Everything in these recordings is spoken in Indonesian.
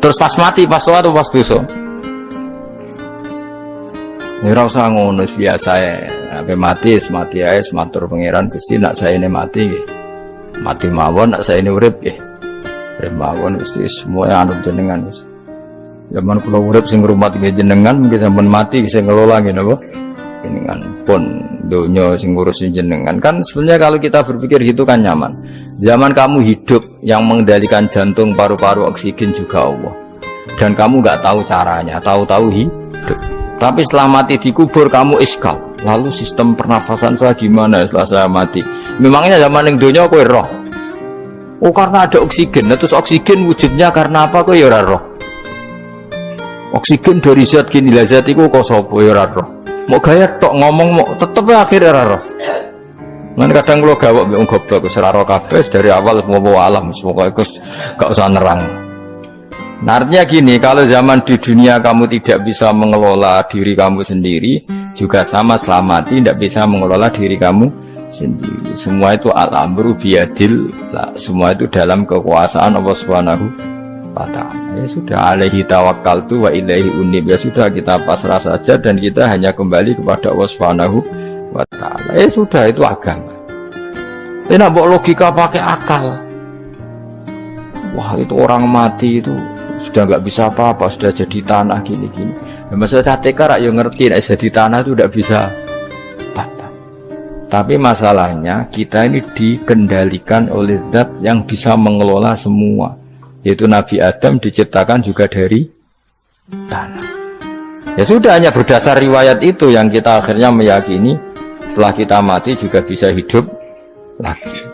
Terus pas mati, pas sholat atau pas dosa? Ya ora usah ngono biasa ya. Sampai mati ae matur pangeran Gusti nak saya ini mati nggih. Mati mawon nak saya ini urip nggih. Urip mawon Gusti semua anu jenengan wis. Zaman kula urip sing ngrumat nggih jenengan mungkin sampean mati bisa ngelola nggih napa? Jenengan pun donya sing ngurusin jenengan. Kan sebenarnya kalau kita berpikir gitu kan nyaman. Zaman kamu hidup yang mengendalikan jantung, paru-paru, oksigen juga Allah. Dan kamu nggak tahu caranya, tahu-tahu hidup. Tapi setelah mati dikubur kamu iskal. Lalu sistem pernafasan saya gimana setelah saya mati? Memangnya zaman yang dunia kowe roh. Oh karena ada oksigen. Nah, terus oksigen wujudnya karena apa kowe ya ora roh? Oksigen dari zat gini lah zat iku kok sapa ya ora roh. Mau gaya tok ngomong mau tetep akhir ora roh. Lan kadang kula gawok mbek wong goblok wis ora roh kabeh dari awal mau alam pokoke gak usah nerang. Nah, artinya gini, kalau zaman di dunia kamu tidak bisa mengelola diri kamu sendiri, juga sama setelah mati tidak bisa mengelola diri kamu sendiri. Semua itu al-amru biyadil, semua itu dalam kekuasaan Allah Subhanahu wa ta'ala. Ya sudah, alaihi tawakkaltu wa ilaihi unib. Ya sudah, kita pasrah saja dan kita hanya kembali kepada Allah Subhanahu wa ta'ala. Ya sudah, itu agama. Ini nak logika pakai akal. Wah, itu orang mati itu sudah nggak bisa apa-apa, sudah jadi tanah gini-gini. Nah, masalah catekar ya ngerti, nah, jadi tanah itu tidak bisa apa-apa. Tapi masalahnya kita ini dikendalikan oleh zat yang bisa mengelola semua, yaitu Nabi Adam diciptakan juga dari tanah. Ya sudah, hanya berdasar riwayat itu yang kita akhirnya meyakini setelah kita mati juga bisa hidup lagi.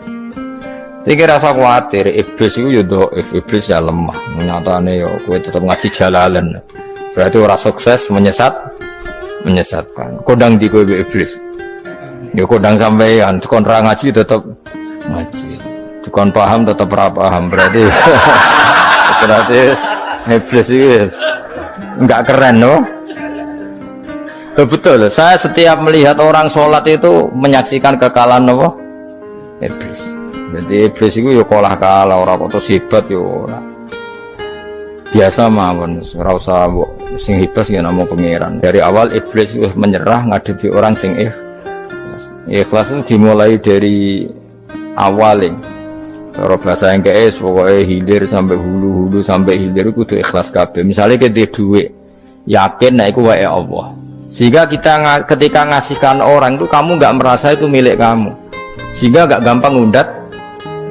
Iki rasa khawatir, iblis itu ya iblis ya lemah. Nyatane ya kowe tetep ngaji jalalan. Berarti ora sukses menyesatkan. Kodang di kowe iblis. Ya kodang sampean, kon ra ngaji tetep ngaji. Kon paham tetep ora paham. Berarti iblis itu enggak keren loh. Betul, saya setiap melihat orang sholat itu menyaksikan kekalahan apa? Iblis. Jadi iblis itu ya kalah ora kok hebat yo ora. Biasa mawon, ora usah mbok sing hebat ya namung pangeran. Dari awal iblis wis menyerah ngadepi orang sing ikhlas. Ikhlas itu dimulai dari awal. Cara bahasa Inggris pokoknya hilir sampai hulu sampai hilir kudu ikhlas kabeh. Misalnya kita duit, yakin nek iku wae Allah. Sehingga kita ketika ngasihkan orang itu kamu nggak merasa itu milik kamu. Sehingga nggak gampang ngundat.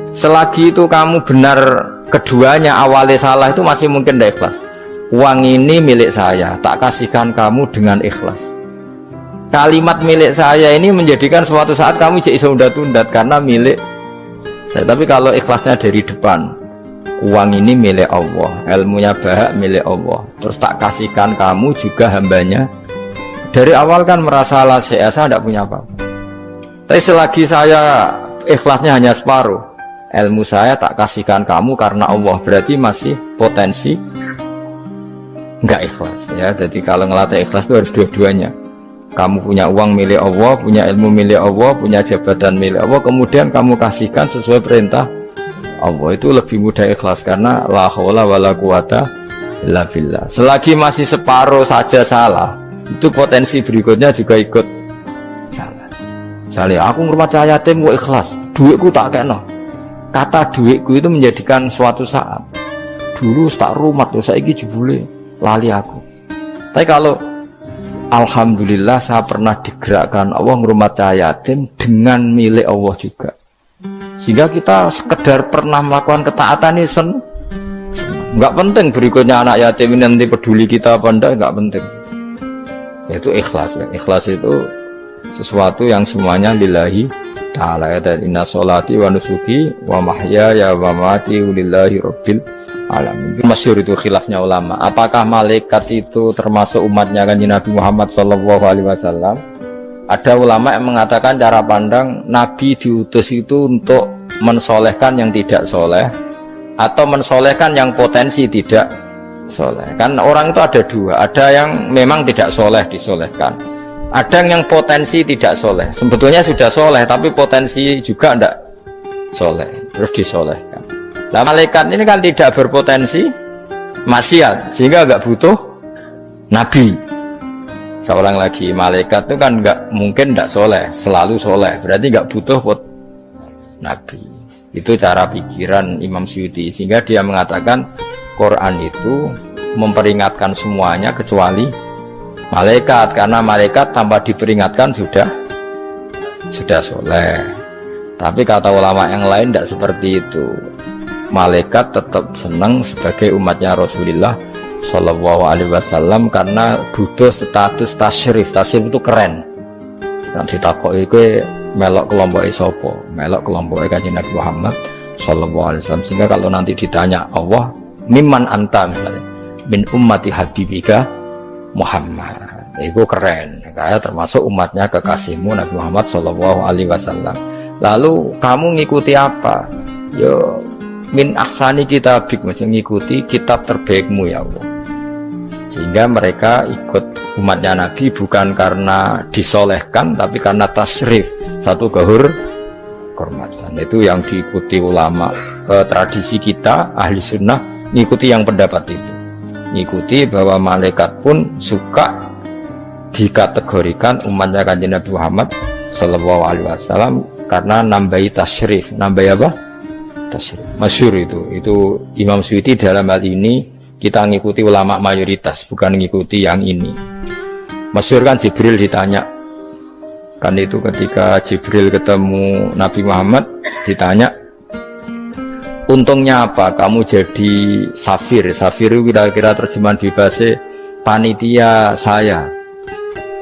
Selagi itu kamu benar keduanya awalnya salah itu masih mungkin tidak ikhlas. Uang ini milik saya, tak kasihkan kamu dengan ikhlas. Kalimat milik saya ini menjadikan suatu saat kamu jadi undat-undat karena milik saya. Tapi kalau ikhlasnya dari depan, uang ini milik Allah, ilmunya bahak milik Allah, terus tak kasihkan kamu juga hambanya. Dari awal kan merasa saya tidak punya apa-apa. Tapi selagi saya ikhlasnya hanya separuh, ilmu saya tak kasihkan kamu karena Allah, berarti masih potensi enggak ikhlas ya. Jadi kalau ngelatih ikhlas itu harus dua-duanya. Kamu punya uang milik Allah, punya ilmu milik Allah, punya jabatan milik Allah, kemudian kamu kasihkan sesuai perintah Allah, itu lebih mudah ikhlas karena la haula wala quwata illa billah. Selagi masih separuh saja salah, itu potensi berikutnya juga ikut salah. Misalnya aku ngurmat yatim kok ikhlas, duitku tak kena. Kata duitku itu menjadikan suatu saat dulu tak rumat tuh saiki jebule lali aku. Tapi kalau alhamdulillah saya pernah digerakkan Allah ngurmat yatim dengan milik Allah juga, sehingga kita sekedar pernah melakukan ketaatan ini nggak penting berikutnya anak yatim ini nanti peduli kita apa enggak, nggak penting. Yaitu ikhlas ya. Ikhlas itu sesuatu yang semuanya lillahi ta'ala ya. Dan inna sholati wa nusuki wa mahyaya wa mamati lillahi rabbil alamin. Masyhur itu khilafnya ulama, apakah malaikat itu termasuk umatnya Kanjeng Nabi Muhammad SAW? Ada ulama yang mengatakan cara pandang Nabi diutus itu untuk mensolehkan yang tidak soleh atau mensolehkan yang potensi tidak soleh. Kan orang itu ada dua, ada yang memang tidak soleh disolehkan, ada yang potensi tidak soleh, sebetulnya sudah soleh tapi potensi juga tidak soleh terus disolehkan. Nah malaikat ini kan tidak berpotensi maksiat sehingga nggak butuh nabi. Seorang lagi malaikat itu kan nggak mungkin nggak soleh, selalu soleh, berarti nggak butuh nabi. Itu cara pikiran Imam Suyuti, sehingga dia mengatakan Quran itu memperingatkan semuanya kecuali malaikat, karena malaikat tanpa diperingatkan sudah soleh. Tapi kata ulama yang lain tidak seperti itu. Malaikat tetap senang sebagai umatnya Rasulullah Shallallahu Alaihi Wasallam karena butuh status tasyrif. Tasyrif itu keren. Dan ditakoki kowe melok kelompok sopo, melok kelompok Kanjeng Nabi Muhammad Shallallahu Alaihi Wasallam. Sehingga kalau nanti ditanya Allah, mimman anta misalnya, min ummati habibika Muhammad, itu keren. Kayak termasuk umatnya kekasihmu Nabi Muhammad Shallallahu Alaihi Wasallam. Lalu kamu ngikuti apa? Yo min ahsani kitabik, macam ngikuti kitab terbaikmu ya Allah. Sehingga mereka ikut umatnya Nabi bukan karena disolehkan, tapi karena tasrif, satu kehormatan. Itu yang diikuti ulama. Tradisi kita ahli sunnah ngikuti yang pendapat itu, ngikuti bahwa malaikat pun suka dikategorikan umatnya Kanjeng Nabi Muhammad Shallallahu Alaihi Wasallam karena nambahi tasrif. Nambahi apa? Tasrif. Masyhur itu Imam Suyuti dalam hal ini kita ngikuti ulama mayoritas, bukan ngikuti yang ini. Masyhur kan Jibril ditanya, kan itu ketika Jibril ketemu Nabi Muhammad ditanya, untungnya apa kamu jadi safir? Safir itu kira-kira terjemahan bebasnya panitia saya.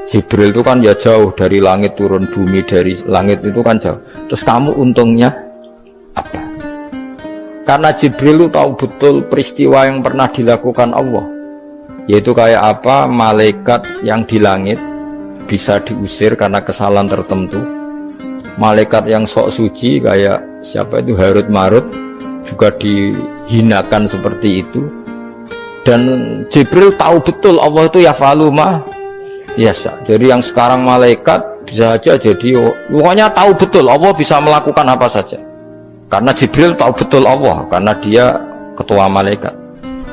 Jibril itu kan ya jauh dari langit turun bumi, dari langit itu kan jauh. Terus kamu untungnya apa? Karena Jibril itu tahu betul peristiwa yang pernah dilakukan Allah, yaitu kayak apa malaikat yang di langit bisa diusir karena kesalahan tertentu. Malaikat yang sok suci kayak siapa itu Harut Marut juga dihinakan seperti itu. Dan Jibril tahu betul Allah itu yafalu ma yasha. Jadi yang sekarang malaikat bisa saja jadi pokoknya tahu betul Allah bisa melakukan apa saja. Karena Jibril tahu betul Allah, karena dia ketua malaikat.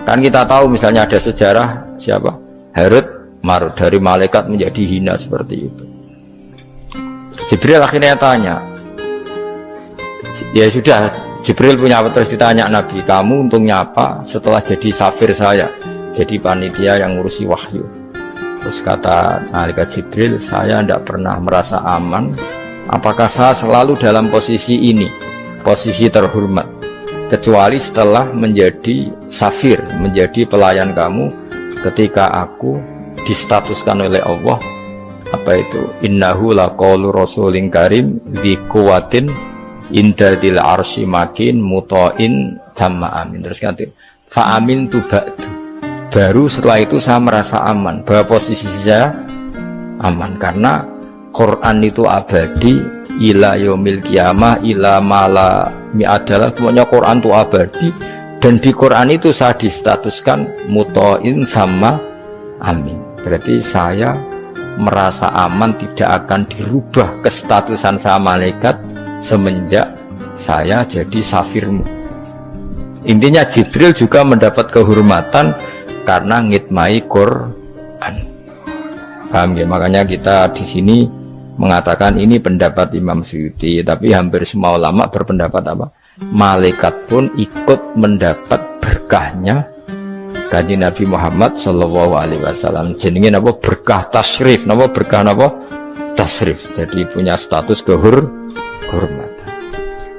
Kan kita tahu misalnya ada sejarah siapa? Harut Marut, dari malaikat menjadi hina seperti itu. Jibril akhirnya tanya, ya sudah, Jibril punya apa, terus ditanya Nabi, kamu untungnya apa setelah jadi safir saya, jadi panitia yang ngurusi wahyu? Terus kata malaikat Jibril, saya tidak pernah merasa aman. Apakah saya selalu dalam posisi ini, posisi terhormat, kecuali setelah menjadi safir, menjadi pelayan kamu, ketika aku distatuskan oleh Allah, apa itu, innahu laqaulu rasulin karim dzi quwwatin indadil arsy makin mutain sama amin. Terus ganti fa amin tu ba'du, baru setelah itu saya merasa aman, bahwa posisi saya aman karena Quran itu abadi ila yaumil qiyamah ila mala adalah semuanya Quran itu abadi, dan di Quran itu saya distatuskan mutain sama amin. Berarti saya merasa aman, tidak akan dirubah kestatusan saya malaikat semenjak saya jadi safirmu. Intinya Jibril juga mendapat kehormatan karena ngitmai Quran. Paham ya? Makanya kita di sini mengatakan ini pendapat Imam Suyuti, tapi hampir semua ulama berpendapat apa? Malaikat pun ikut mendapat berkahnya Kanjeng Nabi Muhammad Shallallahu Alaihi Wasallam. Jenenge apa? Berkah tasrif. Napa berkah napa? Tasrif. Jadi punya status kehormatan.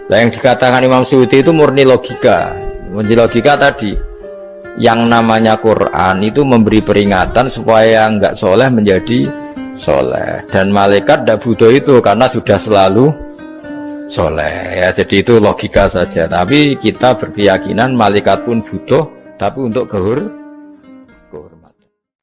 Nah, yang dikatakan Imam Suyuti itu murni logika. Murni logika tadi. Yang namanya Quran itu memberi peringatan supaya nggak soleh menjadi soleh, dan malaikat tidak butuh itu karena sudah selalu soleh ya. Jadi itu logika saja, tapi kita berkeyakinan malaikat pun butuh, tapi untuk